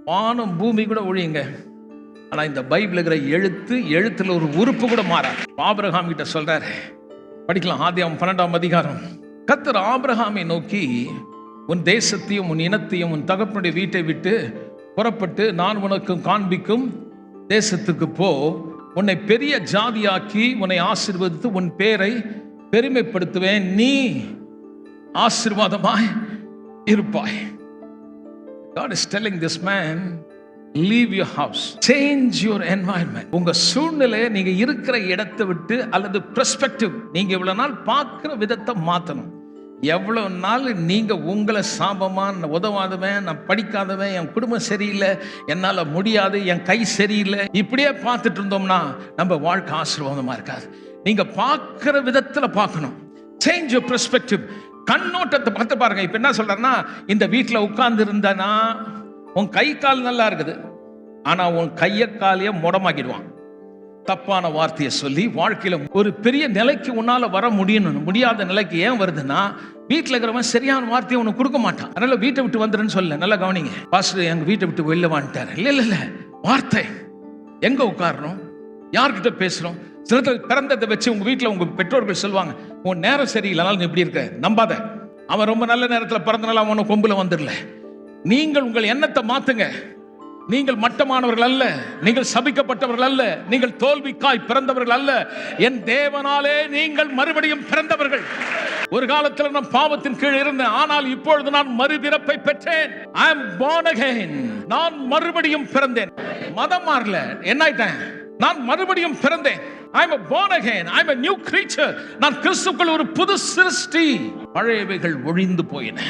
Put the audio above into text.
வானம் பூமி கூட ஒழியுங்க, ஆனா இந்த பைபிள் இருக்கிற எழுத்துல ஒரு உறுப்பு கூட மாறாது. ஆபிரகாம் கிட்ட சொல்றாரு, படிக்கலாம் ஆதியாகமம் 12ஆம் அதிகாரம். கர்த்தர் ஆபிரகாமை நோக்கி, உன் தேசத்தையும் உன் இனத்தையும் உன் தகப்பனுடைய வீட்டை விட்டு புறப்பட்டு நான் உனக்கு காண்பிக்கும் தேசத்துக்கு போ, உன்னை பெரிய ஜாதியாக்கி உன்னை ஆசீர்வதித்து உன் பேரை பெருமைப்படுத்துவேன், நீ ஆசீர்வாதமாய் இருப்பாய். God is telling this man, leave your house, change your environment. உங்க சூழ்நிலையை நீங்க இருக்கிற இடத்தை விட்டு அல்லது பெர்ஸ்பெக்டிவ், நீங்க இவ்வளவு நாள் பார்க்கிற விதத்தை மாத்தணும். எவ்வளவு நாள் நீங்க உங்களை சாபமா, உதவாதவன், நான் படிக்காதவன், என் குடும்பம் சரியில்லை, என்னால முடியாது, என் கை சரியில்லை, இப்படியே பார்த்துட்டு இருந்தோம்னா நம்ம வாழ்க்கை ஆசீர்வாதமா இருக்காது. நீங்க பார்க்கிற விதத்துல பார்க்கணும். Change your perspective. கண்ணோட்டத்தை பார்த்து பாருங்க. இப்ப என்ன சொல்றேன்னா, இந்த வீட்டில் உட்கார்ந்து இருந்தானா உன் கை கால் நல்லா இருக்குது, ஆனா உன் கையை காலைய முடமாக்கிடுவான். தப்பான வார்த்தையை சொல்லி வாழ்க்கையில ஒரு பெரிய நிலைக்கு உன்னால வர முடியாத நிலைக்கு ஏன் வருதுன்னா, வீட்டில் இருக்கிறவன் சரியான வார்த்தையை உனக்கு கொடுக்க மாட்டான். அதனால வீட்டை விட்டு வந்துருன்னு சொல்ல. நல்லா கவனிங்க. பாஸ்டர் எங்க வீட்டை விட்டு வெளில வந்துட்டாரு. இல்ல வார்த்தை. எங்க உட்காரணும், யார்கிட்ட பேசுறோம். சில பிறந்ததை வச்சு உங்க வீட்டில் உங்க பெற்றோர்கள் சொல்லுவாங்க, உன் நேரம் சரியில்லைனாலும் நீ இப்படி இருக்க, நம்பாத. அவன் ரொம்ப நல்ல நேரத்தில் பிறந்தனால அவனை கொம்புல வந்துடல. நீங்கள் உங்கள் எண்ணத்தை மாத்துங்க. நீங்கள் மட்டமானவர்கள் அல்ல, நீங்கள் சபிக்கப்பட்டவர்கள் அல்ல, நீங்கள் தோல்விக்காய் பிறந்தவர்கள் அல்ல. என் தேவனாலே நீங்கள் மறுபடியும் பிறந்தவர்கள். ஒரு காலத்தில் நான் பாவத்தின் கீழ் இருந்தேன், ஆனால் இப்பொழுது நான் மறுபிறப்பை பெற்றேன். I am born again. நான் மறுபடியும் பிறந்தேன். மதம் மாறல, என்ன ஆயிட்டேன், நான் மறுபடியும் பிறந்தேன். I am born again. I am a new creature. நான் கிறிஸ்துவுக்குள் ஒரு புது சிருஷ்டி. பழையவைகள் ஒழிந்து போயின.